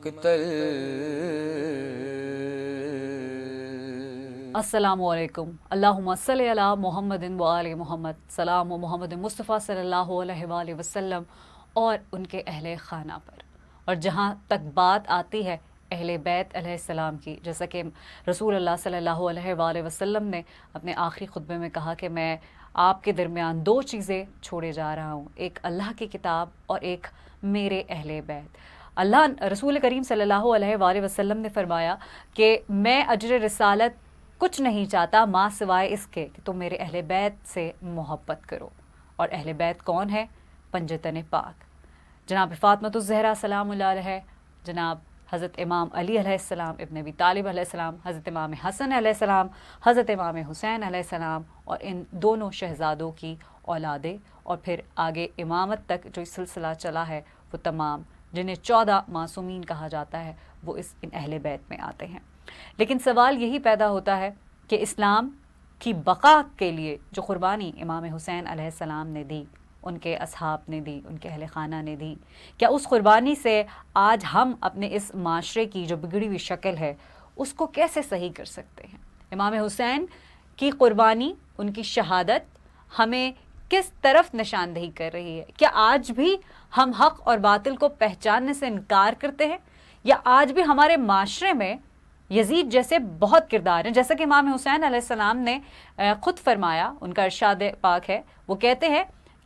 مقتل۔ السلام علیکم، اللہم صلی علی محمد و آل محمد، سلام و محمد مصطفیٰ صلی اللہ علیہ وآلہ وسلم اور ان کے اہل خانہ پر۔ اور جہاں تک بات آتی ہے اہل بیت علیہ السلام کی، جیسا کہ رسول اللہ صلی اللہ علیہ وآلہ وسلم نے اپنے آخری خطبے میں کہا کہ میں آپ کے درمیان دو چیزیں چھوڑے جا رہا ہوں، ایک اللہ کی کتاب اور ایک میرے اہل بیت۔ اللہ رسول کریم صلی اللہ علیہ وآلہ وسلم نے فرمایا کہ میں اجر رسالت کچھ نہیں چاہتا ماں سوائے اس کے کہ تم میرے اہل بیت سے محبت کرو۔ اور اہل بیت کون ہے؟ پنجتن پاک، جناب فاطمۃ الزہرا سلام اللہ علیہ، جناب حضرت امام علی علیہ السلام ابن ابی طالب علیہ السلام، حضرت امام حسن علیہ السلام، حضرت امام حسین علیہ السلام، اور ان دونوں شہزادوں کی اولادیں، اور پھر آگے امامت تک جو سلسلہ چلا ہے وہ تمام، جنہیں 14 معصومین کہا جاتا ہے، وہ ان اہل بیت میں آتے ہیں۔ لیکن سوال یہی پیدا ہوتا ہے کہ اسلام کی بقا کے لیے جو قربانی امام حسین علیہ السلام نے دی، ان کے اصحاب نے دی، ان کے اہل خانہ نے دی، کیا اس قربانی سے آج ہم اپنے اس معاشرے کی جو بگڑی ہوئی شکل ہے اس کو کیسے صحیح کر سکتے ہیں؟ امام حسین کی قربانی، ان کی شہادت ہمیں کس طرف نشاندہی کر رہی ہے؟ کیا آج بھی ہم حق اور باطل کو پہچاننے سے انکار کرتے ہیں، یا آج بھی ہمارے معاشرے میں یزید جیسے بہت کردار ہیں؟ جیسا کہ امام حسین علیہ السلام نے خود فرمایا، ان کا ارشاد پاک ہے، وہ کہتے ہیں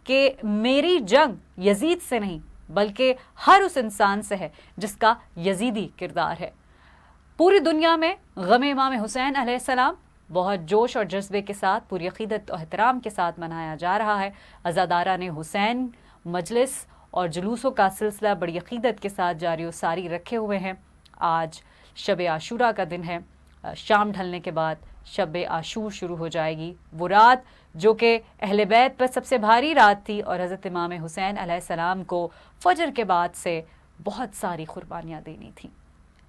کہ میری جنگ یزید سے نہیں بلکہ ہر اس انسان سے ہے جس کا یزیدی کردار ہے۔ پوری دنیا میں غم امام حسین علیہ السلام بہت جوش اور جذبے کے ساتھ، پوری عقیدت و احترام کے ساتھ منایا جا رہا ہے۔ عزاداران حسین مجلس اور جلوسوں کا سلسلہ بڑی عقیدت کے ساتھ جاری و ساری رکھے ہوئے ہیں۔ آج شب عاشوراء کا دن ہے، شام ڈھلنے کے بعد شب عاشور شروع ہو جائے گی، وہ رات جو کہ اہل بیت پر سب سے بھاری رات تھی، اور حضرت امام حسین علیہ السلام کو فجر کے بعد سے بہت ساری قربانیاں دینی تھیں۔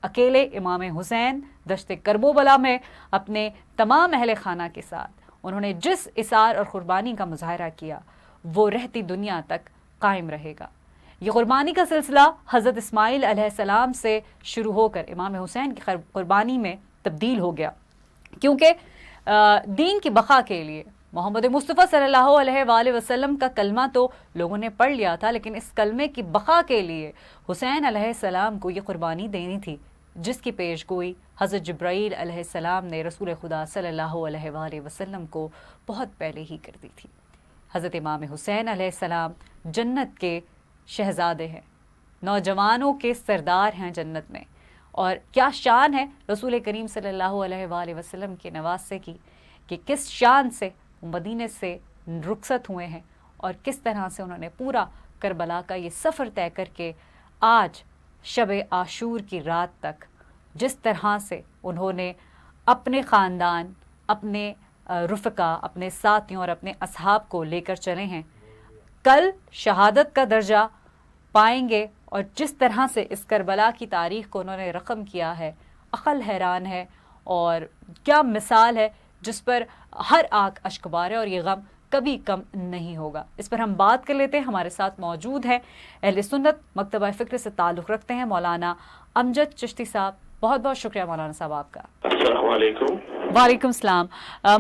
اکیلے امام حسین دشت کربلا میں اپنے تمام اہل خانہ کے ساتھ انہوں نے جس اثار اور قربانی کا مظاہرہ کیا وہ رہتی دنیا تک قائم رہے گا۔ یہ قربانی کا سلسلہ حضرت اسماعیل علیہ السلام سے شروع ہو کر امام حسین کی قربانی میں تبدیل ہو گیا، کیونکہ دین کی بقا کے لیے محمد مصطفیٰ صلی اللہ علیہ وآلہ وسلم کا کلمہ تو لوگوں نے پڑھ لیا تھا، لیکن اس کلمے کی بقا کے لیے حسین علیہ السلام کو یہ قربانی دینی تھی، جس کی پیش گوئی حضرت جبرائیل علیہ السلام نے رسول خدا صلی اللہ علیہ وآلہ وسلم کو بہت پہلے ہی کر دی تھی۔ حضرت امام حسین علیہ السلام جنت کے شہزادے ہیں، نوجوانوں کے سردار ہیں جنت میں، اور کیا شان ہے رسول کریم صلی اللہ علیہ وآلہ وسلم کے نواسے کی کہ کس شان سے وہ مدینے سے رخصت ہوئے ہیں، اور کس طرح سے انہوں نے پورا کربلا کا یہ سفر طے کر کے آج شب عاشور کی رات تک جس طرح سے انہوں نے اپنے خاندان، اپنے رفقا، اپنے ساتھیوں اور اپنے اصحاب کو لے کر چلے ہیں، کل شہادت کا درجہ پائیں گے، اور جس طرح سے اس کربلا کی تاریخ کو انہوں نے رقم کیا ہے، عقل حیران ہے، اور کیا مثال ہے جس پر ہر آنکھ اشکبار ہے، اور یہ غم کبھی کم نہیں ہوگا۔ اس پر ہم بات کر لیتے ہیں۔ ہمارے ساتھ موجود ہیں اہل سنت مکتبہ فکر سے تعلق رکھتے ہیں مولانا امجد چشتی صاحب۔ بہت بہت شکریہ مولانا صاحب آپ کا۔ السلام علیکم۔ وعلیکم السلام۔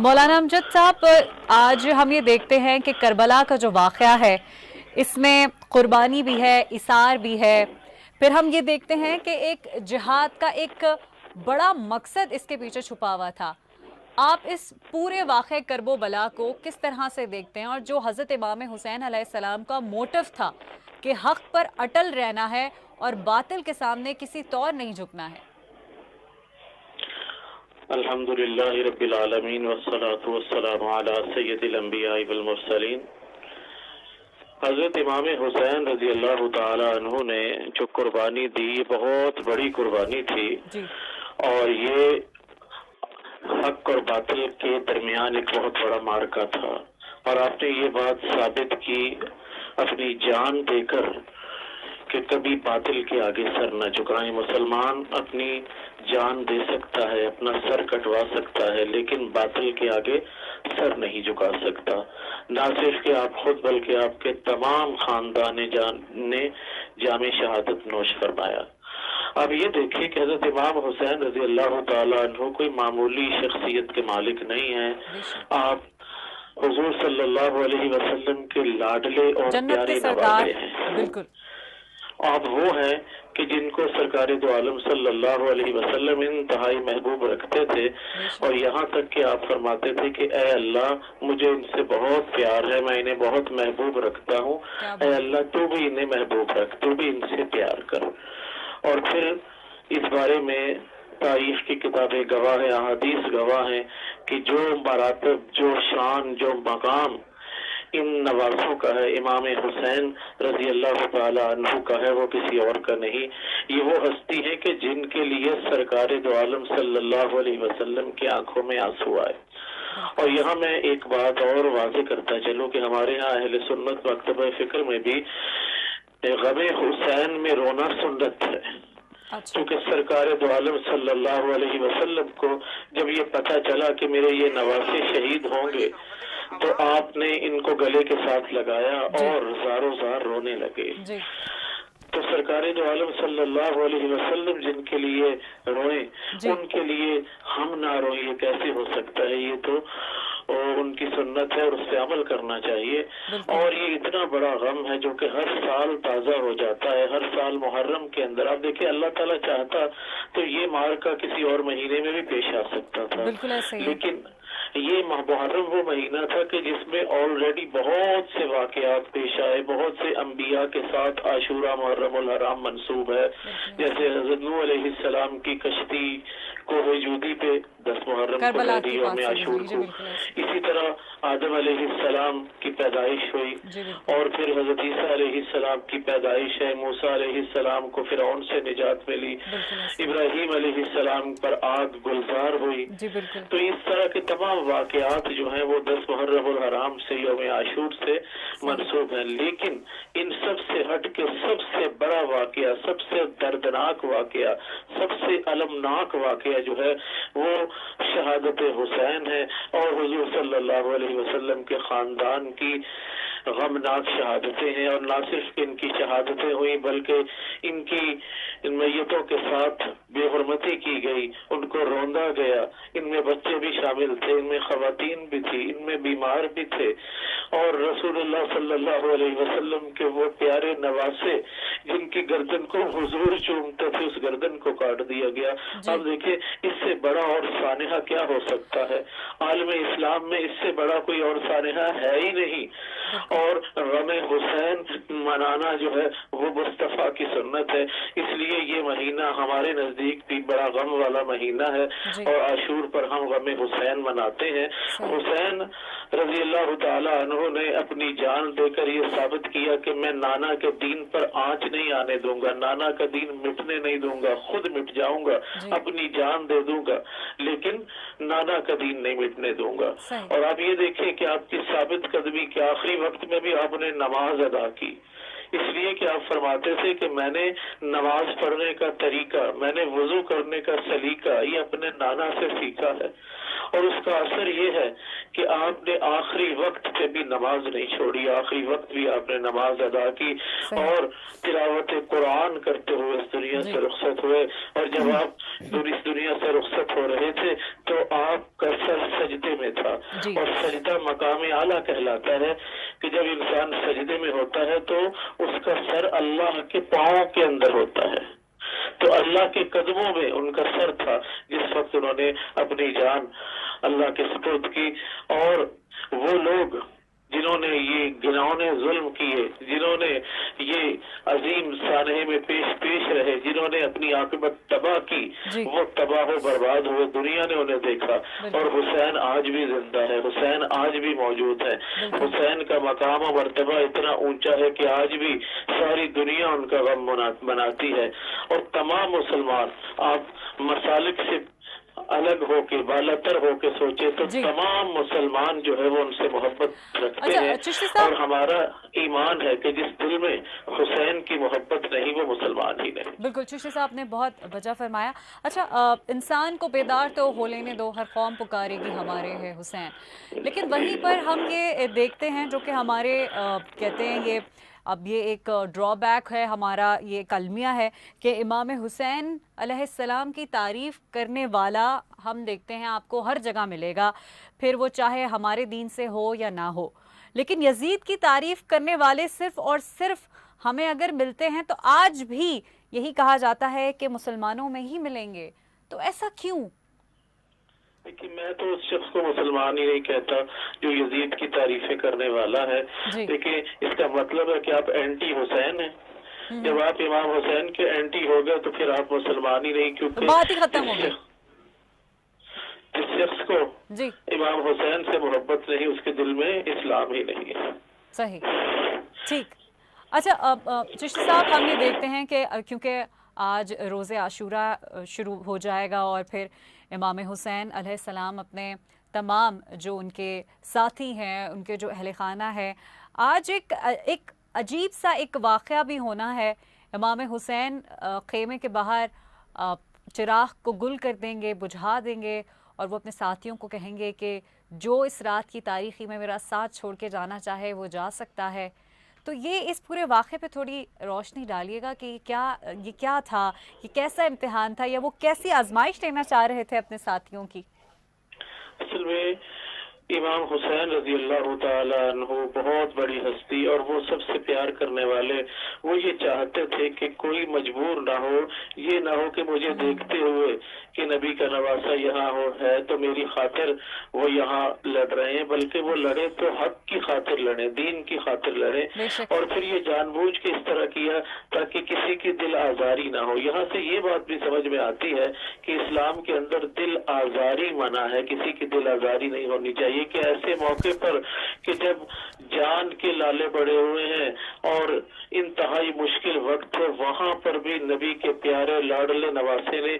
مولانا امجد صاحب، آج ہم یہ دیکھتے ہیں کہ کربلا کا جو واقعہ ہے اس میں قربانی بھی ہے، اثار بھی ہے، پھر ہم یہ دیکھتے ہیں کہ ایک جہاد کا ایک بڑا مقصد اس کے پیچھے چھپا ہوا تھا۔ آپ اس پورے واقعہ کرب و بلا کو کس طرح سے دیکھتے ہیں، اور جو حضرت امام حسین علیہ السلام کا موٹو تھا کہ حق پر اٹل رہنا ہے اور باطل کے سامنے کسی طور نہیں جھکنا ہے؟ الحمدللہ رب العالمین والصلاة والسلام علی سید الانبیاء والمرسلین۔ حضرت امام حسین رضی اللہ تعالی عنہ نے جو قربانی دی بہت بڑی قربانی تھی، اور یہ حق اور باطل کے درمیان ایک بہت بڑا معرکہ تھا، اور آپ نے یہ بات ثابت کی اپنی جان دے کر کہ کبھی باطل کے آگے سر نہ جھکائیں۔ مسلمان اپنی جان دے سکتا ہے، اپنا سر کٹوا سکتا ہے، لیکن باطل کے آگے سر نہیں جھکا سکتا۔ نہ صرف کہ آپ خود بلکہ آپ کے تمام خاندان نے جامع شہادت نوش فرمایا۔ اب یہ دیکھیے کہ حضرت امام حسین رضی اللہ تعالیٰ عنہ کوئی معمولی شخصیت کے مالک نہیں ہیں. آپ حضور صلی اللہ علیہ وسلم کے لاڈلے اور جنت کے پیارے سردار. نوازے ہیں. بالکل. آپ وہ ہیں کہ جن کو سرکار دو عالم صلی اللہ علیہ وسلم انتہائی محبوب رکھتے تھے، اور یہاں تک کہ آپ فرماتے تھے کہ اے اللہ مجھے ان سے بہت پیار ہے، میں انہیں بہت محبوب رکھتا ہوں، اے اللہ تو بھی انہیں محبوب رکھ، تو بھی ان سے پیار کر. اور پھر اس بارے میں تاریخ کی کتابیں گواہ ہیں، احادیث گواہ ہیں کہ جو مراتب، جو شان، جو مقام ان نوازوں کا ہے، امام حسین رضی اللہ تعالی عنہ کا ہے، وہ کسی اور کا نہیں. یہ وہ ہستی ہے کہ جن کے لیے سرکار دو عالم صلی اللہ علیہ وسلم کی آنکھوں میں آنسو آئے. اور یہاں میں ایک بات اور واضح کرتا چلوں کہ ہمارے ہاں اہل سنت مکتبہ فکر میں بھی غم حسین میں رونا سنت ہے. کیونکہ سرکار دو عالم صلی اللہ علیہ وسلم کو جب یہ پتہ چلا کہ میرے یہ نواسے شہید ہوں گے تو آپ نے ان کو گلے کے ساتھ لگایا اور زاروں زار رونے لگے. تو سرکار دو عالم صلی اللہ علیہ وسلم جن کے لیے روئیں ان کے لیے ہم نہ روئیں، یہ کیسے ہو سکتا ہے؟ یہ تو ان کی سنت ہے اور اس پہ عمل کرنا چاہیے. اور یہ اتنا بڑا غم ہے جو کہ ہر سال تازہ ہو جاتا ہے، ہر سال محرم کے اندر. آپ دیکھیں اللہ تعالیٰ چاہتا تو یہ معرکہ کسی اور مہینے میں بھی پیش آ سکتا تھا، لیکن یہ محرم وہ مہینہ تھا کہ جس میں آلریڈی بہت سے واقعات پیش آئے، بہت سے انبیاء کے ساتھ عاشورہ محرم الحرام منسوب ہے. جیسے حضرت نوح علیہ السلام کی کشتی کوہ جودی پہ 10 محرم کو یوم عاشور کو، اسی طرح آدم علیہ السلام کی پیدائش ہوئی، اور پھر حضرت عیسیٰ علیہ السلام کی پیدائش ہے، موسیٰ علیہ السلام کو فرعون سے نجات ملی، ابراہیم علیہ السلام پر آگ گلزار ہوئی. تو اس طرح کے تمام واقعات جو ہیں وہ 10 محرم الحرام سے یوم عاشور سے منسوب ہیں. لیکن ان سب سے ہٹ کے سب سے بڑا واقعہ، سب سے دردناک واقعہ، سب سے المناک واقعہ جو ہے وہ شہادت حسین ہے، اور حضور صلی اللہ علیہ وسلم کے خاندان کی غمناک شہادتیں ہیں. اور نہ صرف ان کی شہادتیں ہوئی بلکہ ان کی میتوں کے ساتھ بے حرمتی کی گئی، ان کو روندا گیا. ان میں بچے بھی شامل تھے، ان میں خواتین بھی تھی، ان میں بیمار بھی تھے. اور رسول اللہ صلی اللہ علیہ وسلم کے وہ پیارے نواسے جن کی گردن کو حضور چومتے تھے، اس گردن کو کاٹ دیا گیا. اب دیکھیں اس سے بڑا اور سانحہ کیا ہو سکتا ہے؟ عالم اسلام میں اس سے بڑا کوئی اور سانحہ ہے ہی نہیں. اور غم حسین منانا جو ہے وہ مصطفیٰ کی سنت ہے. اس لیے یہ مہینہ ہمارے نزدیک بھی بڑا غم والا مہینہ ہے، اور عاشور پر ہم غم حسین مناتے ہیں. حسین رضی اللہ تعالی عنہ نے اپنی جان دے کر یہ ثابت کیا کہ میں نانا کے دین پر آنچ نہیں آنے دوں گا، نانا کا دین مٹنے نہیں دوں گا، خود مٹ جاؤں گا، اپنی جان دے دوں گا، لیکن نانا کا دین نہیں مٹنے دوں گا. اور آپ یہ دیکھیں کہ آپ کی ثابت قدمی کے آخری وقت میں بھی آپ نے نماز ادا کی، اس لیے کہ آپ فرماتے تھے کہ میں نے نماز پڑھنے کا طریقہ، میں نے وضو کرنے کا سلیقہ یہ اپنے نانا سے سیکھا ہے. اور اس کا اثر یہ ہے کہ آپ نے آخری وقت پہ بھی نماز نہیں چھوڑی، آخری وقت بھی آپ نے نماز ادا کی، اور تلاوت قرآن کرتے ہوئے اس دنیا سے رخصت ہوئے. اور جب آپ اس دنیا سے رخصت ہو رہے تھے تو آپ کا سر سجدے میں تھا، اور سجدہ مقام اعلیٰ کہلاتا ہے کہ جب انسان سجدے میں ہوتا ہے تو اس کا سر اللہ کے پاؤں کے اندر ہوتا ہے. تو اللہ کے قدموں میں ان کا سر تھا جس وقت انہوں نے اپنی جان اللہ کے سپرد کی. اور وہ لوگ جنہوں نے یہ گناونے ظلم کیے، جنہوں نے یہ عظیم سانحے میں پیش رہے، جنہوں نے اپنی عاقبت تباہ کی، وہ تباہ و برباد ہوئے، دنیا نے انہیں دیکھا. اور حسین آج بھی زندہ ہے، حسین آج بھی موجود ہے. حسین کا مقام و مرتبہ اتنا اونچا ہے کہ آج بھی ساری دنیا ان کا غم مناتی ہے. اور تمام مسلمان، آپ مسالک سے الگ ہو کے بالاتر ہو کے سوچے تو تمام مسلمان جو ہے وہ ان سے محبت رکھتے ہیں. اور ہمارا ایمان ہے کہ جس دل میں حسین کی محبت نہیں وہ مسلمان ہی نہیں. بالکل چشتی صاحب نے بہت بجا فرمایا. اچھا، انسان کو بیدار تو ہو لینے دو، ہر قوم پکارے گی ہمارے ہے حسین. لیکن وہیں پر ہم یہ دیکھتے ہیں جو کہ ہمارے کہتے ہیں یہ اب یہ ایک ڈرا بیک ہے ہمارا، یہ ایک المیہ ہے کہ امام حسین علیہ السلام کی تعریف کرنے والا ہم دیکھتے ہیں آپ کو ہر جگہ ملے گا، پھر وہ چاہے ہمارے دین سے ہو یا نہ ہو. لیکن یزید کی تعریف کرنے والے صرف اور صرف ہمیں اگر ملتے ہیں تو آج بھی یہی کہا جاتا ہے کہ مسلمانوں میں ہی ملیں گے. تو ایسا کیوں؟ لیکن میں تو اس شخص کو مسلمان ہی نہیں کہتا جو یزید کی تعریفیں کرنے والا ہے. جی. دیکھیں اس کا مطلب ہے کہ آپ اینٹی حسین ہیں. جب آپ امام حسین کے اینٹی ہو گئے تو پھر آپ مسلمان ہی نہیں، کیونکہ بات ہی ختم ہو گئی. جس شخص کو جی امام حسین سے محبت نہیں اس کے دل میں اسلام ہی نہیں ہے. صحیح، ٹھیک. اچھا چشتی صاحب، ہم یہ دیکھتے ہیں کہ کیونکہ آج روز عاشوراء شروع ہو جائے گا اور پھر امام حسین علیہ السلام اپنے تمام جو ان کے ساتھی ہیں، ان کے جو اہل خانہ ہے، آج ایک عجیب سا ایک واقعہ بھی ہونا ہے. امام حسین خیمے کے باہر چراغ کو گل کر دیں گے، بجھا دیں گے، اور وہ اپنے ساتھیوں کو کہیں گے کہ جو اس رات کی تاریخی میں میرا ساتھ چھوڑ کے جانا چاہے وہ جا سکتا ہے. تو یہ اس پورے واقعے پہ تھوڑی روشنی ڈالیے گا کہ یہ کیا تھا، یہ کیسا امتحان تھا، یا وہ کیسی آزمائش لینا چاہ رہے تھے اپنے ساتھیوں کی؟ اصل میں امام حسین رضی اللہ تعالیٰ عنہ بہت بڑی ہستی اور وہ سب سے پیار کرنے والے. وہ یہ چاہتے تھے کہ کوئی مجبور نہ ہو، یہ نہ ہو کہ مجھے دیکھتے ہوئے کہ نبی کا نواسہ یہاں ہے تو میری خاطر وہ یہاں لڑ رہے ہیں، بلکہ وہ لڑے تو حق کی خاطر لڑیں، دین کی خاطر لڑیں. اور پھر یہ جان بوجھ کے اس طرح کیا تاکہ کسی کی دل آزاری نہ ہو. یہاں سے یہ بات بھی سمجھ میں آتی ہے کہ اسلام کے اندر دل آزاری منع ہے، کسی کی دل آزاری نہیں ہونی چاہیے. کہ ایسے موقع پر کہ جب جان کے لالے بڑے ہوئے ہیں اور انتہائی مشکل وقت ہے، وہاں پر بھی نبی کے پیارے لاڈلے نواسے نے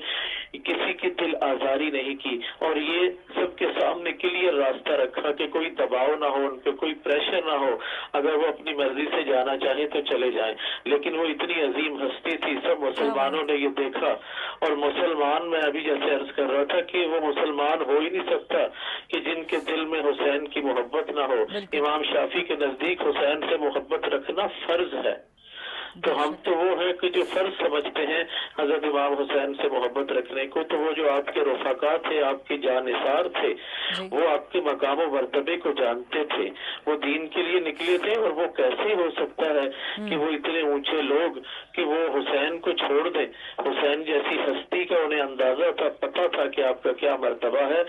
کسی کی دل آزاری نہیں کی، اور یہ سب کے سامنے کلیئر راستہ رکھا کہ کوئی دباؤ نہ ہو، ان پہ کوئی پریشر نہ ہو، اگر وہ اپنی مرضی سے جانا چاہیں تو چلے جائیں. لیکن وہ اتنی عظیم ہستی تھی، سب مسلمانوں نے یہ دیکھا. اور مسلمان، میں ابھی جیسے عرض کر رہا تھا کہ وہ مسلمان ہو ہی نہیں سکتا کہ جن کے دل میں حسین کی محبت نہ ہو. امام شافعی کے نزدیک حسین سے محبت رکھنا فرض ہے. تو ہم تو وہ ہیں کہ جو فرض سمجھتے ہیں حضرت امام حسین سے محبت رکھنے کو. تو وہ جو آپ کے رفقا تھے، آپ کے جانثار تھے، وہ آپ کے مقام و مرتبے کو جانتے تھے، وہ دین کے لیے نکلے تھے. اور وہ کیسے ہو سکتا ہے کہ وہ اتنے اونچے لوگ کہ وہ حسین کو چھوڑ دیں؟ حسین جیسی ہستی کا انہیں اندازہ تھا، پتہ تھا کہ آپ کا کیا مرتبہ ہے،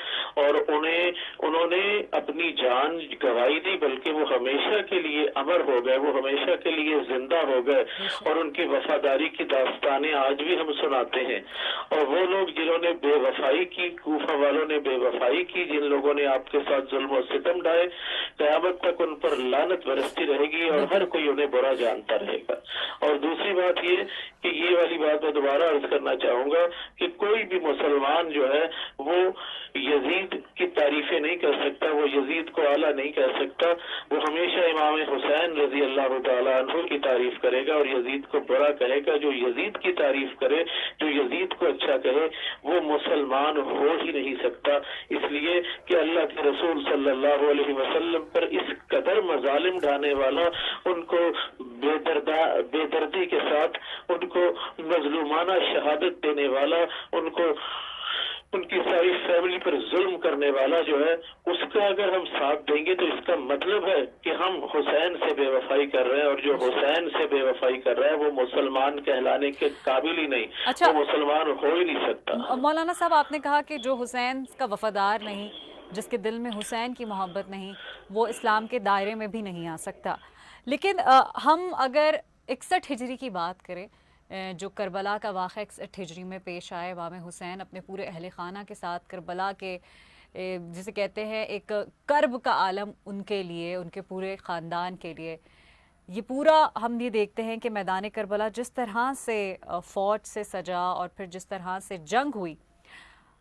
اور انہوں نے اپنی جان گوائی دی، بلکہ وہ ہمیشہ کے لیے امر ہو گئے، وہ ہمیشہ کے لیے زندہ ہو گئے. اور ان کی وفاداری کی داستانیں آج بھی ہم سناتے ہیں. اور وہ لوگ جنہوں نے بے وفائی کی، کوفہ والوں نے بے وفائی کی، جن لوگوں نے آپ کے ساتھ ظلم و ستم ڈھائے، قیامت تک ان پر لعنت برستی رہے گی اور ہر کوئی انہیں برا جانتا رہے گا. اور دوسری بات یہ کہ یہ والی بات میں دوبارہ عرض کرنا چاہوں گا کہ کوئی بھی مسلمان جو ہے وہ یزید کی تعریفیں نہیں کر سکتا، وہ یزید کو اعلیٰ نہیں کہہ سکتا. وہ ہمیشہ امام حسین رضی اللہ تعالیٰ عنہ کی تعریف کرے گا اور یزید کو برا کہے گا. جو یزید کی تعریف کرے، جو یزید کو اچھا کہے، وہ مسلمان ہو ہی نہیں سکتا. اس لیے کہ اللہ کے رسول صلی اللہ علیہ وسلم پر اس قدر مظالم ڈھانے والا، ان کو بے دردی کے ساتھ ان کو مظلومانہ شہادت دینے والا، ان کی ساری فیملی پر ظلم کرنے والا جو ہے، اس کا اگر ہم ساتھ دیں گے تو اس کا مطلب ہے کہ ہم حسین سے بے وفائی کر رہے ہیں. اور جو حسین سے بے وفائی کر رہا ہے وہ مسلمان کہلانے کے قابل ہی نہیں. اچھا، وہ مسلمان ہو ہی نہیں سکتا. مولانا صاحب، آپ نے کہا کہ جو حسین کا وفادار نہیں، جس کے دل میں حسین کی محبت نہیں، وہ اسلام کے دائرے میں بھی نہیں آ سکتا. لیکن ہم اگر 61 ہجری کی بات کریں، جو کربلا کا واقعہ 61 ہجری میں پیش آئے، امام حسین اپنے پورے اہل خانہ کے ساتھ کربلا کے جسے کہتے ہیں ایک کرب کا عالم ان کے لیے، ان کے پورے خاندان کے لیے، یہ پورا ہم یہ دیکھتے ہیں کہ میدان کربلا جس طرح سے فوج سے سجا اور پھر جس طرح سے جنگ ہوئی،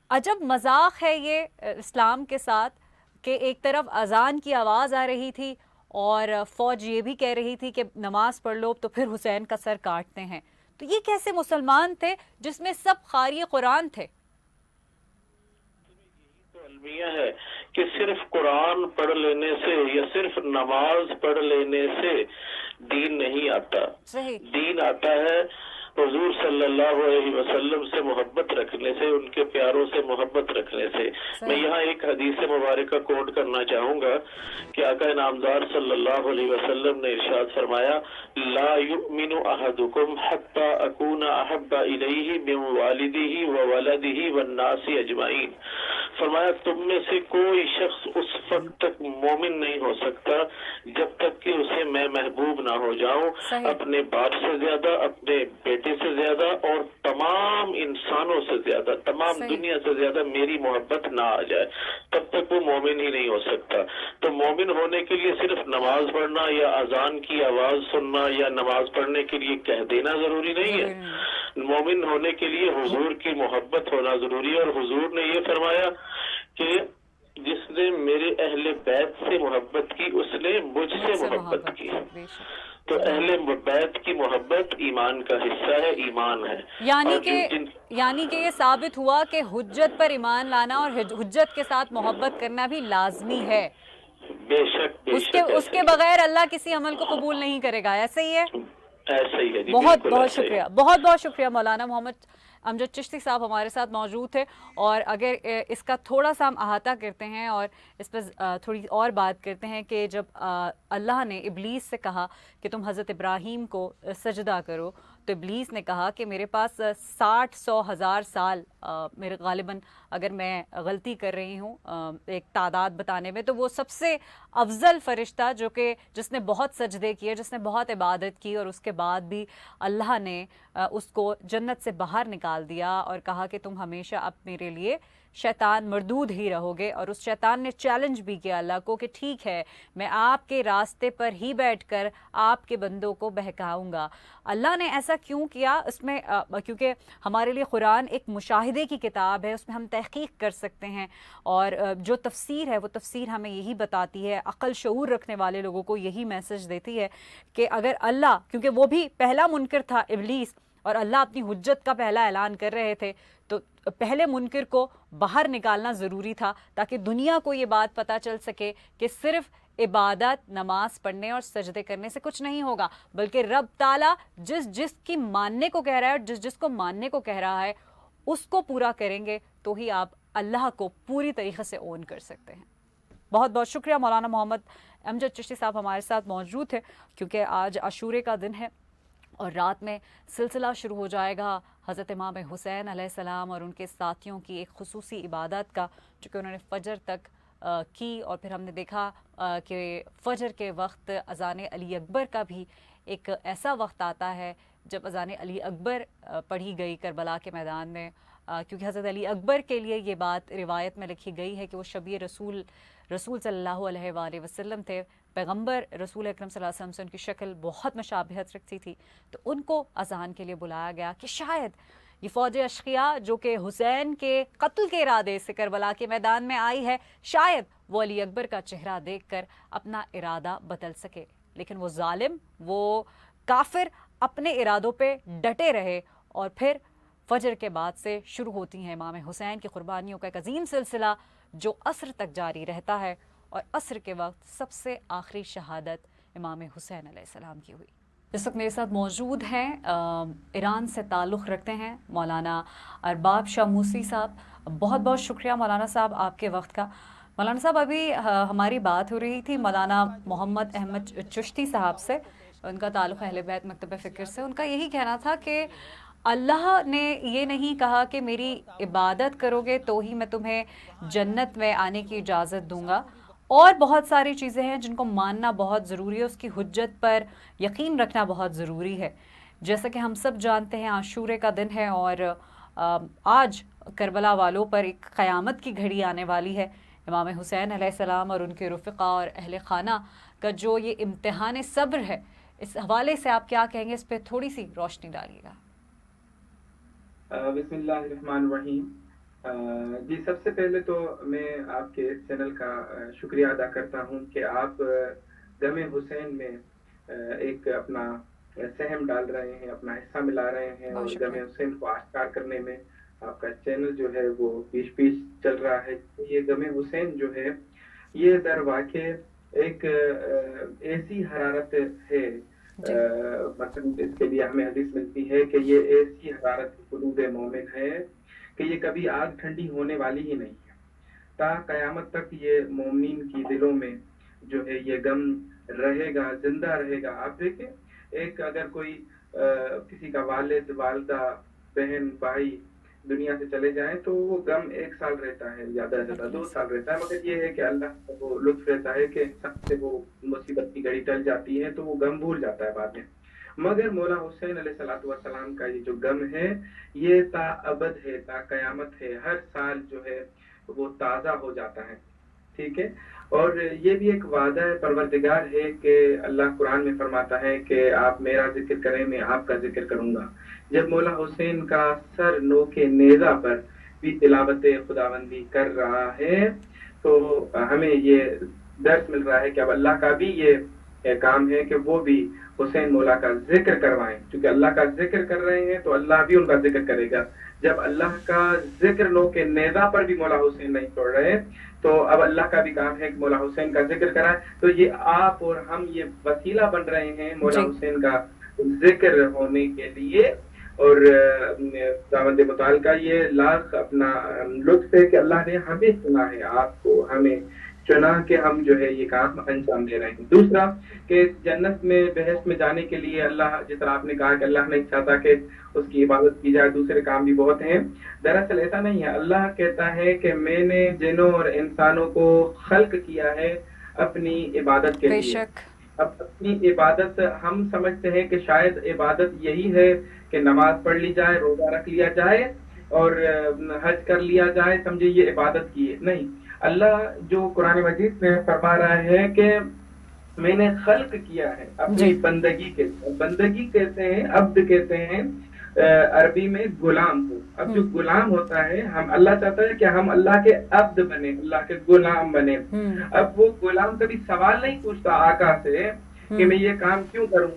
عجب مذاق ہے یہ اسلام کے ساتھ کہ ایک طرف اذان کی آواز آ رہی تھی اور فوج یہ بھی کہہ رہی تھی کہ نماز پڑھ لو تو پھر حسین کا سر کاٹتے ہیں. تو یہ کیسے مسلمان تھے جس میں سب قاری قرآن تھے؟ المیہ ہے کہ صرف قرآن پڑھ لینے سے یا صرف نماز پڑھ لینے سے دین نہیں آتا. صحیح. دین آتا ہے حضور صلی اللہ علیہ وسلم سے محبت رکھنے سے، ان کے پیاروں سے محبت رکھنے سے. میں یہاں ایک حدیث مبارکہ کوٹ کرنا چاہوں گا کہ آقا انعامدار صلی اللہ علیہ وسلم نے ارشاد فرمایا لا یؤمن احدکم حتی اکون احب الیہ من والدہ وولدہ والناس اجمعین. فرمایا تم میں سے کوئی شخص اس وقت تک مومن نہیں ہو سکتا جب تک کہ اسے میں محبوب نہ ہو جاؤں، اپنے باپ سے زیادہ، اپنے بیٹے سے زیادہ، اور تمام انسانوں سے زیادہ، تمام دنیا سے زیادہ میری محبت نہ آ جائے، تب تک وہ مومن ہی نہیں ہو سکتا. تو مومن ہونے کے لیے صرف نماز پڑھنا یا اذان کی آواز سننا یا نماز پڑھنے کے لیے کہہ دینا ضروری نہیں ہے. مومن ہونے کے لیے حضور کی محبت ہونا ضروری ہے. اور حضور نے یہ فرمایا کہ جس نے میرے اہل بیت سے محبت کی اس نے مجھ سے محبت کی. تو اہل بیت کی محبت ایمان کا حصہ ہے، ایمان ہے. یعنی کہ یہ ثابت ہوا کہ حجت پر ایمان لانا اور حجت کے ساتھ محبت کرنا بھی لازمی ہے. بے شک اس کے بغیر اللہ کسی عمل کو قبول نہیں کرے گا. ایسا ہی ہے؟ ایسا ہی ہے. بہت بہت شکریہ، بہت بہت شکریہ. مولانا محمد امجد چشتی صاحب ہمارے ساتھ موجود تھے، اور اگر اس کا تھوڑا سا ہم احاطہ کرتے ہیں اور اس پہ تھوڑی اور بات کرتے ہیں کہ جب اللہ نے ابلیس سے کہا کہ تم حضرت ابراہیم کو سجدہ کرو، تو ابلیس نے کہا کہ میرے پاس 60-100,000 سال، میرے غالباً اگر میں غلطی کر رہی ہوں ایک تعداد بتانے میں، تو وہ سب سے افضل فرشتہ جس نے بہت سجدے کیے، جس نے بہت عبادت کی، اور اس کے بعد بھی اللہ نے اس کو جنت سے باہر نکال دیا اور کہا کہ تم ہمیشہ اب میرے لیے شیطان مردود ہی رہو گے. اور اس شیطان نے چیلنج بھی کیا اللہ کو کہ ٹھیک ہے میں آپ کے راستے پر ہی بیٹھ کر آپ کے بندوں کو بہکاؤں گا. اللہ نے ایسا کیوں کیا؟ اس میں کیونکہ ہمارے لیے قرآن ایک مشاہدے کی کتاب ہے، اس میں ہم تحقیق کر سکتے ہیں، اور جو تفسیر ہے وہ تفسیر ہمیں یہی بتاتی ہے، عقل شعور رکھنے والے لوگوں کو یہی میسج دیتی ہے کہ اگر اللہ، کیونکہ وہ بھی پہلا منکر تھا ابلیس، اور اللہ اپنی حجت کا پہلا اعلان کر رہے تھے، تو پہلے منکر کو باہر نکالنا ضروری تھا تاکہ دنیا کو یہ بات پتہ چل سکے کہ صرف عبادت، نماز پڑھنے اور سجدے کرنے سے کچھ نہیں ہوگا، بلکہ رب تعالیٰ جس کی ماننے کو کہہ رہا ہے اور جس کو ماننے کو کہہ رہا ہے اس کو پورا کریں گے تو ہی آپ اللہ کو پوری طریقے سے اون کر سکتے ہیں. بہت بہت شکریہ. مولانا محمد امجد چشتی صاحب ہمارے ساتھ موجود تھے، کیونکہ آج عاشورے کا دن ہے اور رات میں سلسلہ شروع ہو جائے گا حضرت امام حسین علیہ السلام اور ان کے ساتھیوں کی ایک خصوصی عبادت کا، جو کہ انہوں نے فجر تک کی. اور پھر ہم نے دیکھا کہ فجر کے وقت اذان علی اکبر کا بھی ایک ایسا وقت آتا ہے جب اذان علی اکبر پڑھی گئی کربلا کے میدان میں، کیونکہ حضرت علی اکبر کے لیے یہ بات روایت میں لکھی گئی ہے کہ وہ شبیہ رسول صلی اللہ علیہ وآلہ وسلم تھے. پیغمبر رسول اکرم صلی اللہ علیہ وسلم سے ان کی شکل بہت مشابہت رکھتی تھی، تو ان کو اذان کے لیے بلایا گیا کہ شاید یہ فوج اشقیاء جو کہ حسین کے قتل کے ارادے سے کربلا کے میدان میں آئی ہے، شاید وہ علی اکبر کا چہرہ دیکھ کر اپنا ارادہ بدل سکے. لیکن وہ ظالم، وہ کافر اپنے ارادوں پہ ڈٹے رہے، اور پھر فجر کے بعد سے شروع ہوتی ہیں امام حسین کی قربانیوں کا ایک عظیم سلسلہ جو عصر تک جاری رہتا ہے، اور عصر کے وقت سب سے آخری شہادت امام حسین علیہ السلام کی ہوئی. اس وقت میرے ساتھ موجود ہیں ایران سے تعلق رکھتے ہیں مولانا ارباب شاہ موسی صاحب. بہت بہت شکریہ مولانا صاحب آپ کے وقت کا. مولانا صاحب ابھی ہماری بات ہو رہی تھی مولانا محمد احمد چشتی صاحب سے، ان کا تعلق اہل بیت مکتب فکر سے. ان کا یہی کہنا تھا کہ اللہ نے یہ نہیں کہا کہ میری عبادت کرو گے تو ہی میں تمہیں جنت میں آنے کی اجازت دوں گا، اور بہت ساری چیزیں ہیں جن کو ماننا بہت ضروری ہے، اس کی حجت پر یقین رکھنا بہت ضروری ہے. جیسا کہ ہم سب جانتے ہیں عاشورے کا دن ہے، اور آج کربلا والوں پر ایک قیامت کی گھڑی آنے والی ہے. امام حسین علیہ السلام اور ان کے رفقا اور اہل خانہ کا جو یہ امتحان صبر ہے، اس حوالے سے آپ کیا کہیں گے؟ اس پہ تھوڑی سی روشنی ڈالیے گا. بسم اللہ الرحمن الرحیم. جی سب سے پہلے تو میں آپ کے چینل کا شکریہ ادا کرتا ہوں کہ آپ غم حسین میں ایک اپنا سہم ڈال رہے ہیں، اپنا حصہ ملا رہے ہیں، اور غم حسین کو آشکار کرنے میں آپ کا چینل جو ہے وہ پیش چل رہا ہے. یہ غم حسین جو ہے یہ در واقع ایک ایسی حرارت ہے مثلا اس کے لیے ہمیں حدیث ملتی ہے کہ یہ ایسی حرارت قلوب مومن ہے کہ یہ کبھی آگ ٹھنڈی ہونے والی ہی نہیں ہے، تا قیامت تک یہ مومنین کی دلوں میں جو ہے یہ غم رہے گا، زندہ رہے گا۔ آپ دیکھیں ایک اگر کوئی کسی کا والد، والدہ، بہن، بھائی دنیا سے چلے جائیں تو وہ غم 1 سال رہتا ہے، زیادہ سے زیادہ 2 سال رہتا ہے، مگر یہ ہے کہ اللہ کا وہ لطف رہتا ہے کہ سب سے وہ مصیبت کی گھڑی ٹل جاتی ہے تو وہ غم بھول جاتا ہے بعد میں۔ مگر مولا حسین علیہ السلام کا یہ جو غم ہے یہ تا ابد ہے، تا قیامت ہے، ہر سال جو ہے وہ تازہ ہو جاتا ہے، ٹھیک ہے۔ اور یہ بھی ایک وعدہ پروردگار ہے کہ اللہ قرآن میں فرماتا ہے کہ آپ میرا ذکر کریں میں آپ کا ذکر کروں گا۔ جب مولا حسین کا سر نوکے نیزہ پر بھی تلاوت خداوندی کر رہا ہے تو ہمیں یہ درس مل رہا ہے کہ اب اللہ کا بھی یہ کام ہے کہ وہ بھی حسین مولا کا ذکر کروائیں، کیونکہ اللہ کا ذکر کر رہے ہیں تو اللہ بھی ان کا ذکر کرے گا۔ جب اللہ کا ذکر نوکے نیزہ پر بھی مولا حسین نہیں چھوڑ رہے تو اب اللہ کا بھی کام ہے کہ مولا حسین کا ذکر کرائیں۔ تو یہ آپ اور ہم یہ وسیلہ بن رہے ہیں مولا حسین کا ذکر ہونے کے لیے، اور خداوند متعال کا یہ لاکھ اپنا لطف ہے کہ اللہ نے ہمیں چنا ہے، آپ کو ہمیں چنا کہ ہم جو ہے یہ کام انجام دے رہے ہیں۔ دوسرا کہ جنت میں بحث میں جانے کے لیے اللہ، جس طرح آپ نے کہا کہ اللہ نہیں چاہتا کہ اس کی عبادت کی جائے، دوسرے کام بھی بہت ہیں، دراصل ایسا نہیں ہے۔ اللہ کہتا ہے کہ میں نے جنوں اور انسانوں کو خلق کیا ہے اپنی عبادت کے لیے۔ اب اپنی عبادت ہم سمجھتے ہیں کہ شاید عبادت یہی ہے کہ نماز پڑھ لی جائے، روزہ رکھ لیا جائے اور حج کر لیا جائے، سمجھے یہ عبادت کی ہے، نہیں۔ اللہ جو قرآن مجید میں فرما رہا ہے کہ میں نے خلق کیا ہے اپنی بندگی کے، بندگی کہتے ہیں، عبد کہتے ہیں عربی میں غلام کو۔ اب جو غلام ہوتا ہے، ہم اللہ چاہتا ہے کہ ہم اللہ کے عبد بنے، اللہ کے غلام بنے۔ اب وہ غلام کبھی سوال نہیں پوچھتا آقا سے کہ میں یہ کام کیوں کروں،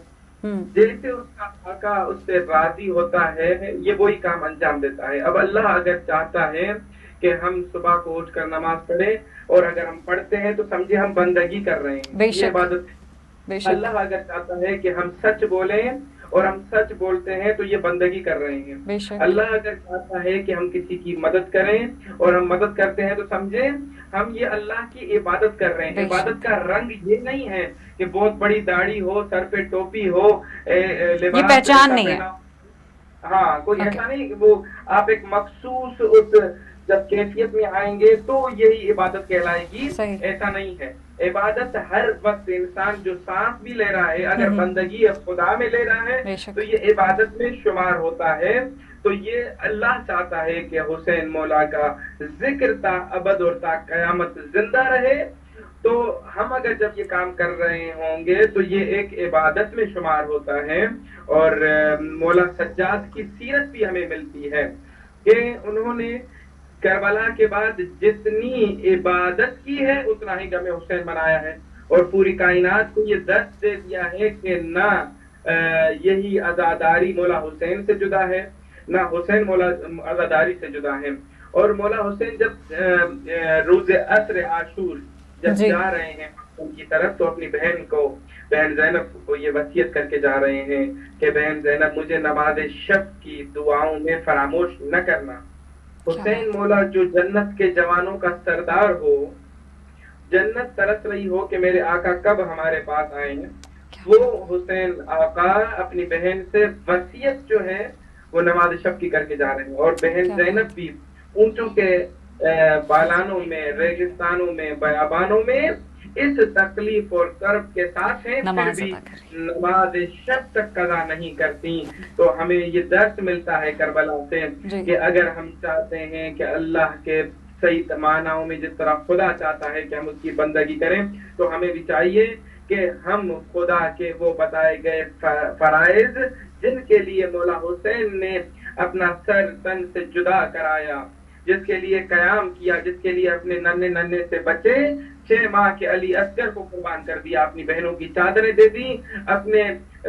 جیسے اس کا آقا اس سے راضی ہوتا ہے یہ وہی کام انجام دیتا ہے۔ اب اللہ اگر چاہتا ہے کہ ہم صبح کو اٹھ کر نماز پڑھیں اور اگر ہم پڑھتے ہیں تو سمجھے ہم بندگی کر رہے ہیں، یہ عبادت۔ اللہ اگر چاہتا ہے کہ ہم سچ بولیں اور ہم سچ بولتے ہیں تو یہ بندگی کر رہے ہیں۔ اللہ اگر چاہتا ہے کہ ہم کسی کی مدد کریں اور ہم مدد کرتے ہیں تو سمجھیں ہم یہ اللہ کی عبادت کر رہے ہیں۔ عبادت کا رنگ یہ نہیں ہے کہ بہت بڑی داڑھی ہو، سر پہ ٹوپی ہو، یہ پہچان نہیں ہے، ہاں کوئی ایسا نہیں، وہ آپ ایک مخصوص اس جب کیفیت میں آئیں گے تو یہی عبادت کہلائے گی، ایسا نہیں ہے۔ عبادت ہر وقت انسان جو سانس بھی لے رہا ہے اگر بندگی خدا میں لے رہا ہے تو یہ عبادت میں شمار ہوتا ہے۔ تو یہ اللہ چاہتا ہے کہ حسین مولا کا ذکر تا ابد اور تا قیامت زندہ رہے، تو ہم اگر جب یہ کام کر رہے ہوں گے تو یہ ایک عبادت میں شمار ہوتا ہے۔ اور مولا سجاد کی سیرت بھی ہمیں ملتی ہے کہ انہوں نے کربلا کے بعد جتنی عبادت کی ہے اتنا ہی غم حسین منایا ہے، اور پوری کائنات کو یہ درس دے دیا ہے کہ نہ یہی عزاداری مولا حسین سے جدا ہے، نہ حسین مولا عزاداری سے جدا ہے۔ اور مولا حسین جب روز عصر عاشور جب جا رہے ہیں ان کی طرف تو اپنی بہن کو، بہن زینب کو یہ وصیت کر کے جا رہے ہیں کہ بہن زینب مجھے نماز شب کی دعاؤں میں فراموش نہ کرنا۔ حسین مولا جو جنت کے جوانوں کا سردار ہو، جنت ترس رہی ہو کہ میرے آقا کب ہمارے پاس آئیں گے، وہ حسین آقا اپنی بہن سے وصیت جو ہے وہ نماز شب کی کر کے جا رہے ہیں۔ اور بہن زینب بھی اونٹوں کے بالانوں میں، ریگستانوں میں، بیابانوں میں اس تکلیف اور کرب کے ساتھ ہیں، پھر بھی نماز شب تک قضا نہیں کرتی۔ تو ہمیں یہ درس ملتا ہے کربلا سے کہ اگر ہم چاہتے ہیں کہ اللہ کے صحیح معنوں میں جس طرح خدا چاہتا ہے کہ ہم اس کی بندگی کریں تو ہمیں بھی چاہیے کہ ہم خدا کے وہ بتائے گئے فرائض جن کے لیے مولا حسین نے اپنا سر تن سے جدا کرایا، جس کے لیے قیام کیا، جس کے لیے اپنے ننھے ننھے سے بچے 6 ماہ کے علی اصغر کو قربان کر دیا، اپنی بہنوں کی چادریں دے دی، اپنے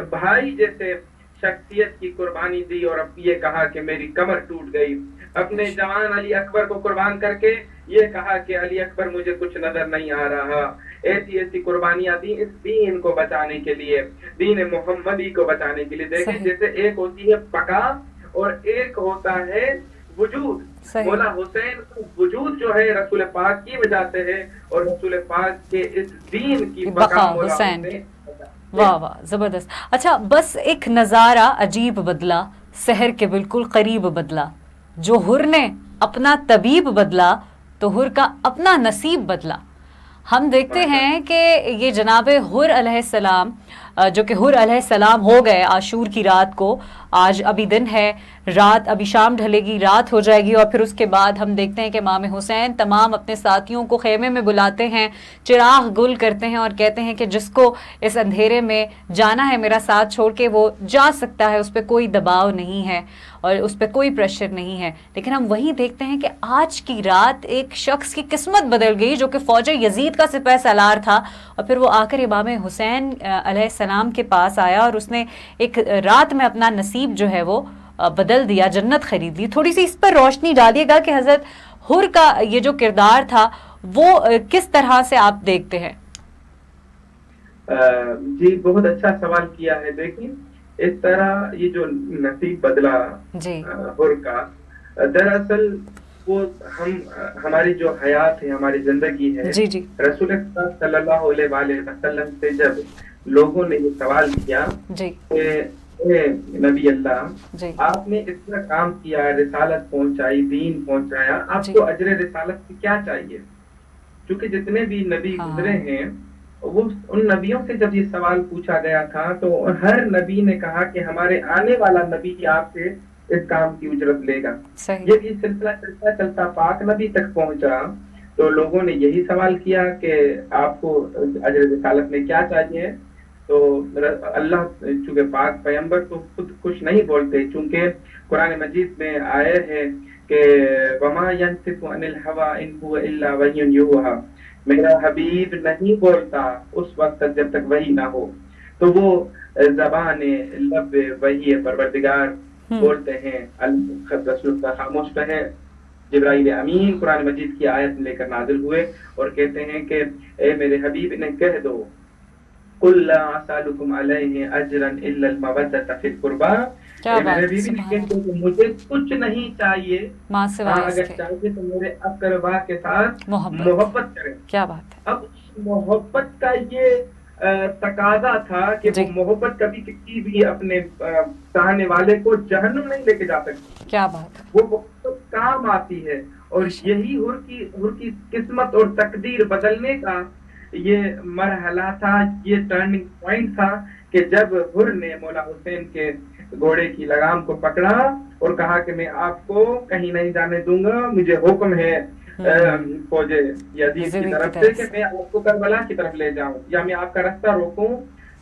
بھائی جیسے شخصیت کی قربانی دی، اور اب یہ کہا کہ میری کمر ٹوٹ گئی، اپنے جوان علی اکبر کو قربان کر کے یہ کہا کہ علی اکبر مجھے کچھ نظر نہیں آ رہا. ایسی ایسی قربانیاں دی اس دین کو بچانے کے لیے, دین محمدی کو بچانے کے لیے. دیکھیں جیسے ایک ہوتی ہے بقا اور ایک ہوتا ہے وجود. مولا حسین کا وجود جو ہے رسول پاک کی وجہ سے ہے, اور رسول پاک کے اس دین کی بقا مولا حسین. واہ واہ زبردست. اچھا بس ایک نظارہ عجیب بدلا, سحر کے بالکل قریب بدلا. جو حر نے اپنا طبیب بدلا تو حر کا اپنا نصیب بدلا. ہم دیکھتے ہیں کہ یہ جناب حر علیہ السلام جو کہ حر علیہ السلام ہو گئے عاشور کی رات کو, آج ابھی دن ہے, رات ابھی شام ڈھلے گی, رات ہو جائے گی, اور پھر اس کے بعد ہم دیکھتے ہیں کہ امام حسین تمام اپنے ساتھیوں کو خیمے میں بلاتے ہیں, چراغ گل کرتے ہیں اور کہتے ہیں کہ جس کو اس اندھیرے میں جانا ہے میرا ساتھ چھوڑ کے وہ جا سکتا ہے, اس پہ کوئی دباؤ نہیں ہے اور اس پہ کوئی پریشر نہیں ہے. لیکن ہم وہیں دیکھتے ہیں کہ آج کی رات ایک شخص کی قسمت بدل گئی جو کہ فوج یزید کا سپہ سالار تھا, اور پھر وہ آ کر امام حسین علیہ السلام کے پاس آیا اور اس نے ایک رات میں اپنا نصیب جو ہے وہ بدل دیا, جنت خرید لی. تھوڑی سی اس پر روشنی ڈالیے گا کہ حضرت حر کا یہ جو کردار تھا وہ کس طرح سے آپ دیکھتے ہیں؟ جی بہت اچھا سوال کیا ہے. دیکھیں اس طرح یہ جو نصیب بدلا حر کا, دراصل وہ ہماری جو حیات ہے, ہماری زندگی ہے, رسول صلی اللہ علیہ وآلہ وسلم سے جب لوگوں نے یہ سوال کیا کہ اے نبی اللہ آپ نے اس طرح کام کیا, رسالت پہنچائی, دین پہنچایا, آپ کو اجر رسالت کی کیا چاہیے؟ کیونکہ جتنے بھی نبی گزرے ہیں وہ ان نبیوں سے جب یہ سوال پوچھا گیا تھا تو ہر نبی نے کہا کہ ہمارے آنے والا نبی آپ سے اس کام کی اجرت لے گا. یہ سلسلہ چلتا چلتا پاک نبی تک پہنچا تو لوگوں نے یہی سوال کیا کہ آپ کو اجر رسالت میں کیا چاہیے. تو اللہ چونکہ پاک پیغمبر تو خود کچھ نہیں بولتے, چونکہ قرآن مجید میں آئے ہے کہ وما ينطق عن الهوى ان هو الا وحی یوحى, میرا حبیب نہیں بولتا اس وقت تک جب تک وحی نہ ہو. تو وہ زبان لب وحی پروردگار بولتے ہیں, رسول کا خاموش رہے. جبرائیل امین قرآن مجید کی آیت لے کر نازل ہوئے اور کہتے ہیں کہ اے میرے حبیب نے کہہ دو قل لا اسالکم علیہ اجرا الا المودۃ فی القربى, میرے حبیب نے کہہ دو کہ مجھے کچھ نہیں چاہیے, اگر چاہیے تو میرے اقربا کے ساتھ محبت کریں. کیا بات ہے. اب محبت کا یہ تقاضا تھا کہ وہ محبت کبھی کسی بھی اپنے چاہنے والے کو جہنم نہیں لے کے جا سکتی. کیا بات ہے. وہ محبت کام آتی ہے, اور یہی حر کی قسمت اور تقدیر بدلنے کا یہ مرحلہ تھا, یہ ٹرننگ پوائنٹ تھا کہ جب حر نے مولا حسین کے گھوڑے کی لگام کو پکڑا اور کہا کہ میں آپ کو کہیں نہیں جانے دوں گا, مجھے حکم ہے فوج یزید کی طرف سے کہ میں آپ کو کربلا کی طرف لے جاؤں یا میں آپ کا راستہ روکوں.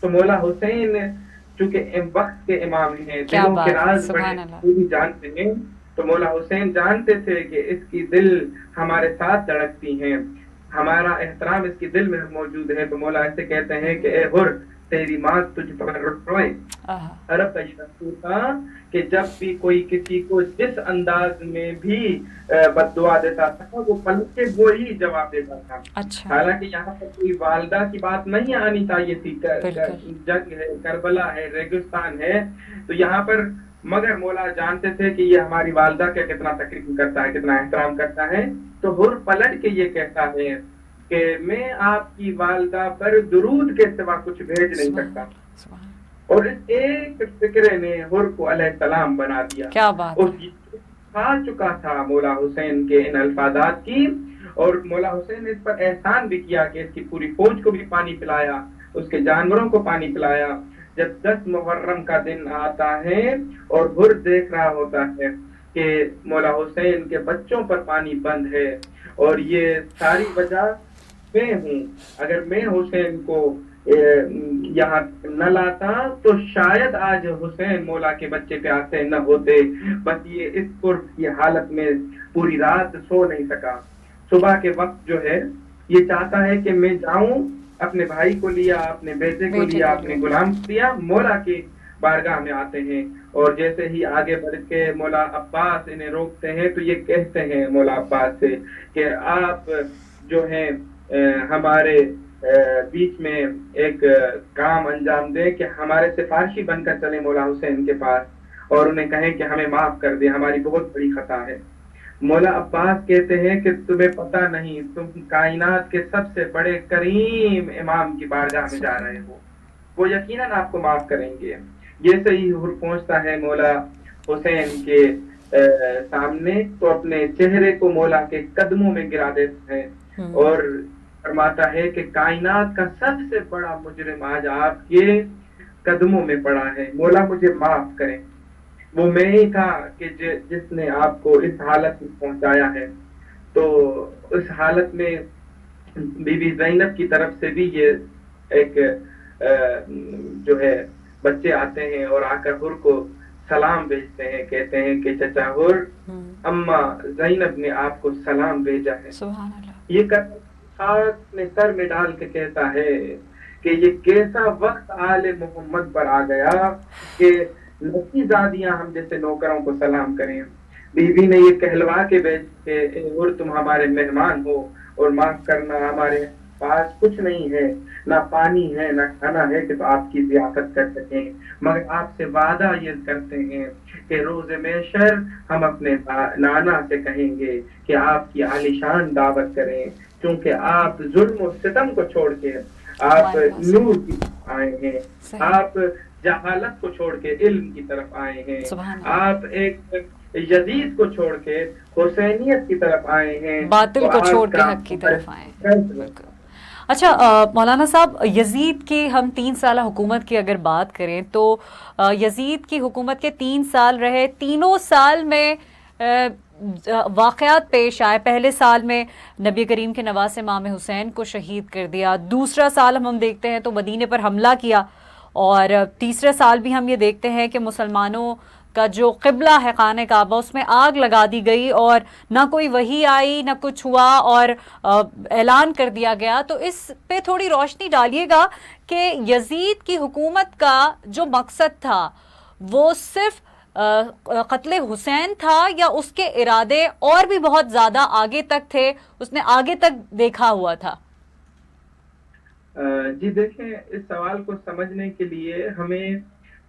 تو مولا حسین چونکہ وقت کے امام ہیں, دلوں کے راز بڑے جانتے ہیں, تو مولا حسین جانتے تھے کہ اس کی دل ہمارے ساتھ دھڑکتی ہیں, ہمارا احترام اس کی دل میں موجود ہے. تو مولا ایسے کہتے ہیں کہ اے حر تیری ماں تجھ پر روئے. عرب کا یہ دستور تھا کہ جب بھی کوئی کسی کو جس انداز میں بھی بد دعا دیتا تھا وہ پلٹ کے وہی جواب دیتا تھا. حالانکہ یہاں پر کوئی والدہ کی بات نہیں آنی چاہیے تھی, جنگ ہے, کربلا ہے, ریگستان ہے, تو یہاں پر مگر مولا جانتے تھے کہ یہ ہماری والدہ کا کتنا تقریم کرتا ہے, کتنا احترام کرتا ہے. تو حر پلٹ کے یہ کہتا ہے کہ میں آپ کی والدہ پر درود کے سوا کچھ بھیج نہیں سکتا. اور اس ایک فکرے نے حر کو علیہ السلام بنا دیا. کیا بات. اور کھا چکا تھا مولا حسین کے ان الفاظات کی, اور مولا حسین نے اس پر احسان بھی کیا کہ اس کی پوری فوج کو بھی پانی پلایا, اس کے جانوروں کو پانی پلایا. جب 10 محرم کا دن آتا ہے اور حر دیکھ رہا ہوتا ہے کہ مولا حسین کے بچوں پر پانی بند ہے, اور یہ ساری وجہ میں ہوں, اگر میں حسین کو یہاں نہ لاتا تو شاید آج حسین مولا کے بچے پیاسے نہ ہوتے. بس یہ اس قرب کی حالت میں پوری رات سو نہیں سکا. صبح کے وقت جو ہے یہ چاہتا ہے کہ میں جاؤں, اپنے بھائی کو لیا, اپنے بیٹے کو لیا, اپنے غلام کو لیا, مولا کی بارگاہ میں آتے ہیں اور جیسے ہی آگے بڑھ کے مولا عباس انہیں روکتے ہیں تو یہ کہتے ہیں مولا عباس سے کہ آپ جو ہیں ہمارے بیچ میں ایک کام انجام دیں کہ ہمارے سفارشی بن کر چلیں مولا حسین کے پاس اور انہیں کہیں کہ ہمیں معاف کر دیں، ہماری بہت بڑی خطا ہے۔ مولا عباس کہتے ہیں کہ تمہیں پتہ نہیں، تم کائنات کے سب سے بڑے کریم امام کی بارگاہ میں جا رہے ہو، وہ یقیناً آپ کو معاف کریں گے۔ جیسے ہی حضور پہنچتا ہے مولا حسین کے سامنے تو اپنے چہرے کو مولا کے قدموں میں گرا دیتے ہیں اور فرماتا ہے کہ کائنات کا سب سے بڑا مجرم آج آپ کے قدموں میں پڑا ہے، مولا مجھے معاف کریں۔ وہ میں ہی تھا کہ جس نے آپ کو اس حالت میں پہنچایا ہے۔ تو اس حالت میں بی بی زینب کی طرف سے بھی یہ ایک جو ہے بچے آتے ہیں اور آ کر حر کو سلام بھیجتے ہیں، کہتے ہیں کہ چچا حر اما زینب نے آپ کو سلام بھیجا ہے۔ سبحان اللہ۔ یہ ہاتھ میں سر میں ڈال کے کہتا ہے کہ یہ کیسا وقت آل محمد پر آ گیا کہ نسی زادیاں ہم جیسے نوکروں کو سلام کریں۔ بی بی نے یہ کہلوا کے بھیج کہ اور تم ہمارے مہمان ہو اور معاف کرنا، ہمارے پاس کچھ نہیں ہے، نہ پانی ہے نہ کھانا ہے کہ تو آپ کی ضیافت کر سکیں، مگر آپ سے وعدہ یہ کرتے ہیں کہ روز محشر ہم اپنے نانا سے کہیں گے کہ آپ کی عالیشان دعوت کریں، کیونکہ آپ ظلم و ستم کو چھوڑ کے آپ نور کی آئے ہیں، آپ جہالت کو چھوڑ کے علم کی طرف آئے ہیں، آپ ایک یزید کو چھوڑ کے حسینیت کی طرف آئے ہیں، باطل کو چھوڑ کے حق کی طرف آئے ہیں۔ اچھا مولانا صاحب، یزید کی ہم 3 سالہ حکومت کی اگر بات کریں تو یزید کی حکومت کے 3 سال رہے، تینوں سال میں واقعات پیش آئے۔ پہلے سال میں نبی کریم کے نواسے امام حسین کو شہید کر دیا، دوسرا سال ہم دیکھتے ہیں تو مدینے پر حملہ کیا، اور تیسرے سال بھی ہم یہ دیکھتے ہیں کہ مسلمانوں کا جو قبلہ ہے خانہ کعبہ اس میں آگ لگا دی گئی اور نہ کوئی وحی آئی نہ کچھ ہوا اور اعلان کر دیا گیا۔ تو اس پہ تھوڑی روشنی ڈالیے گا کہ یزید کی حکومت کا جو مقصد تھا وہ صرف قتل حسین تھا یا اس کے ارادے اور بھی بہت زیادہ آگے تک تھے، اس نے آگے تک دیکھا ہوا تھا؟ جی دیکھیں، اس سوال کو سمجھنے کے لیے ہمیں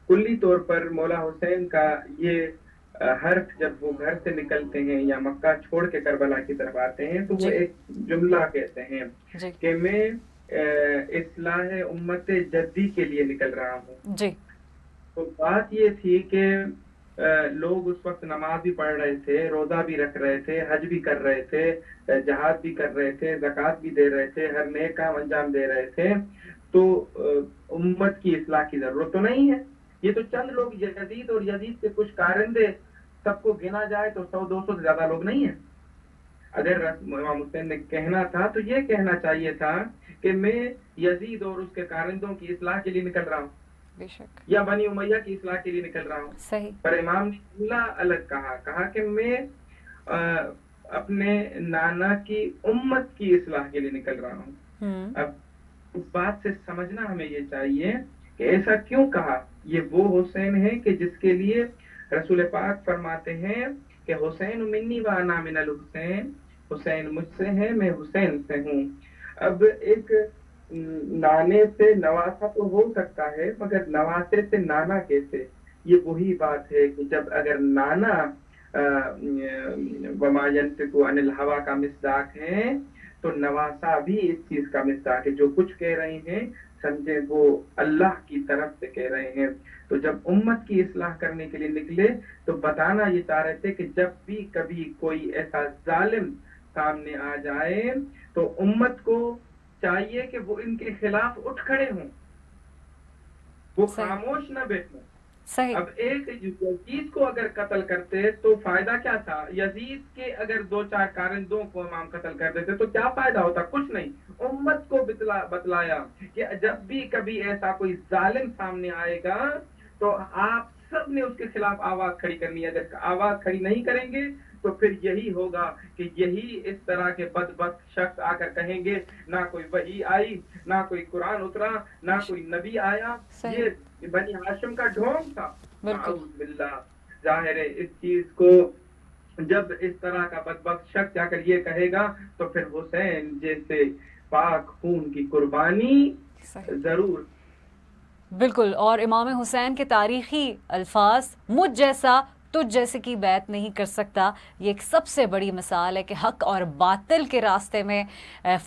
کلی طور پر مولا حسین کا یہ حرف جب وہ گھر سے نکلتے ہیں یا مکہ چھوڑ کے کربلا کی طرف آتے ہیں تو وہ ایک جملہ کہتے ہیں کہ میں اصلاح امت جدی کے لیے نکل رہا ہوں۔ تو بات یہ تھی کہ لوگ اس وقت نماز بھی پڑھ رہے تھے، روزہ بھی رکھ رہے تھے، حج بھی کر رہے تھے، جہاد بھی کر رہے تھے، زکوٰۃ بھی دے رہے تھے، ہر نیک کام انجام دے رہے تھے، تو امت کی اصلاح کی ضرورت تو نہیں ہے۔ یہ تو چند لوگ، یزید اور یزید کے کچھ کارندے، سب کو گنا جائے تو 100-200 سے زیادہ لوگ نہیں ہیں۔ اگر امام حسین نے کہنا تھا تو یہ کہنا چاہیے تھا کہ میں یزید اور اس کے کارندوں کی اصلاح کے لیے نکل رہا ہوں، یا بنی امیہ کی اصلاح کے لیے نکل رہا ہوں۔ صحیح۔ پر امام نے جملہ الگ کہا کہ میں اپنے نانا کی امت کی اصلاح کے لیے نکل رہا ہوں۔ اب اس بات سے سمجھنا ہمیں یہ چاہیے کہ ایسا کیوں کہا۔ یہ وہ حسین ہے کہ جس کے لیے رسول پاک فرماتے ہیں کہ حسین منی و انا من الحسین، حسین مجھ سے ہے میں حسین سے ہوں۔ اب ایک نانے سے نواسا تو ہو سکتا ہے مگر نواسے سے نانا کیسے؟ یہ وہی بات ہے کہ جب اگر نانا وما ينطق عن الهوى کا مصداق ہے تو نواسا بھی اس چیز کا مصداق ہے، جو کچھ کہہ رہے ہیں سمجھے وہ اللہ کی طرف سے کہہ رہے ہیں۔ تو جب امت کی اصلاح کرنے کے لیے نکلے تو بتانا یہ چاہ رہے تھے کہ جب بھی کبھی کوئی ایسا ظالم سامنے آ جائے تو امت کو چاہیے کہ وہ ان کے خلاف اٹھ کھڑے ہوں، وہ خاموش نہ بیٹھیں۔ اب ایک یزید کو اگر قتل کرتے تو فائدہ کیا تھا؟ یزید کے اگر 2-4 کارندوں کو امام قتل کر دیتے تو کیا فائدہ ہوتا؟ کچھ نہیں۔ امت کو بتلایا کہ جب بھی کبھی ایسا کوئی ظالم سامنے آئے گا تو آپ سب نے اس کے خلاف آواز کھڑی کرنی ہے، اگر آواز کھڑی نہیں کریں گے تو پھر یہی ہوگا کہ یہی اس طرح کے بدبخت شخص آ کر کہیں گے نہ کوئی وحی آئی، نہ کوئی قرآن اترا، نہ کوئی نبی آیا، یہ بنی ہاشم کا ڈھونگ تھا۔ نعوذ باللہ۔ ظاہر ہے اس چیز کو جب اس طرح کا بدبخت شخص جا کر یہ کہے گا تو پھر حسین جیسے پاک خون کی قربانی ضرور۔ بالکل، اور امام حسین کے تاریخی الفاظ مجھ جیسا تجھ جیسے کی بیعت نہیں کر سکتا، یہ ایک سب سے بڑی مثال ہے کہ حق اور باطل کے راستے میں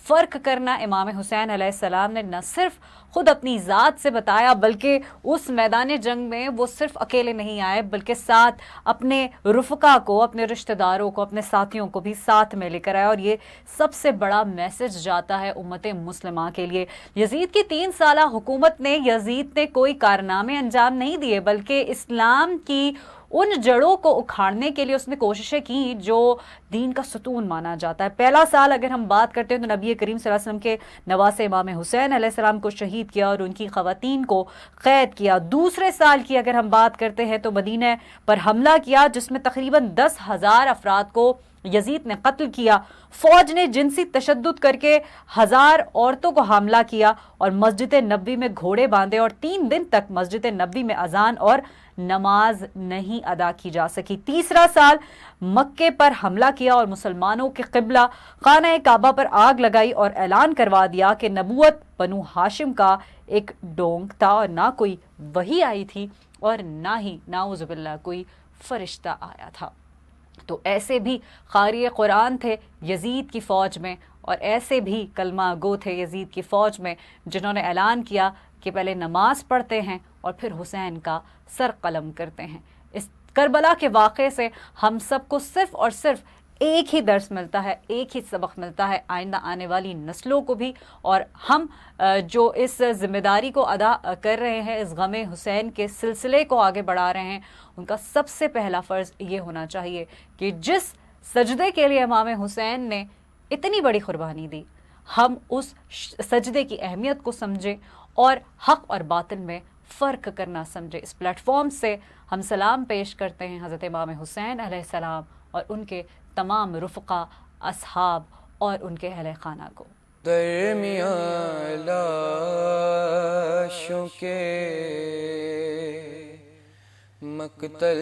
فرق کرنا امام حسین علیہ السلام نے نہ صرف خود اپنی ذات سے بتایا بلکہ اس میدان جنگ میں وہ صرف اکیلے نہیں آئے بلکہ ساتھ اپنے رفقا کو، اپنے رشتہ داروں کو، اپنے ساتھیوں کو بھی ساتھ میں لے کر آئے، اور یہ سب سے بڑا میسج جاتا ہے امت مسلمہ کے لیے۔ یزید کی 3 سالہ حکومت نے یزید نے کوئی کارنامے انجام نہیں دیے بلکہ اسلام کی ان جڑوں کو اکھاڑنے کے لیے اس نے کوششیں کی جو دین کا ستون مانا جاتا ہے۔ پہلا سال اگر ہم بات کرتے ہیں تو نبی کریم صلی اللہ علیہ وسلم کے نواسے امام حسین علیہ السلام کو شہید کیا اور ان کی خواتین کو قید کیا۔ دوسرے سال کی اگر ہم بات کرتے ہیں تو مدینہ پر حملہ کیا جس میں تقریباً 10,000 افراد کو یزید نے قتل کیا۔ فوج نے جنسی تشدد کر کے 1000 عورتوں کو حاملہ کیا اور مسجد نبوی میں گھوڑے باندھے، اور 3 دن تک مسجد نبوی میں اذان اور نماز نہیں ادا کی جا سکی۔ تیسرا سال مکے پر حملہ کیا اور مسلمانوں کے قبلہ خانہ کعبہ پر آگ لگائی اور اعلان کروا دیا کہ نبوت بنو ہاشم کا ایک ڈونگ تھا اور نہ کوئی وحی آئی تھی اور نہ ہی نعوذ باللہ کوئی فرشتہ آیا تھا۔ تو ایسے بھی قاری قرآن تھے یزید کی فوج میں، اور ایسے بھی کلمہ گو تھے یزید کی فوج میں جنہوں نے اعلان کیا کہ پہلے نماز پڑھتے ہیں اور پھر حسین کا سر قلم کرتے ہیں۔ اس کربلا کے واقعے سے ہم سب کو صرف اور صرف ایک ہی درس ملتا ہے، ایک ہی سبق ملتا ہے آئندہ آنے والی نسلوں کو بھی، اور ہم جو اس ذمہ داری کو ادا کر رہے ہیں، اس غم حسین کے سلسلے کو آگے بڑھا رہے ہیں، ان کا سب سے پہلا فرض یہ ہونا چاہیے کہ جس سجدے کے لیے امام حسین نے اتنی بڑی قربانی دی، ہم اس سجدے کی اہمیت کو سمجھیں اور حق اور باطل میں فرق کرنا سمجھیں۔ اس پلیٹ فارم سے ہم سلام پیش کرتے ہیں حضرت امام حسین علیہ السلام اور ان کے تمام رفقا، اصحاب اور ان کے اہل خانہ کو۔ درمیان لاشوں کے مقتل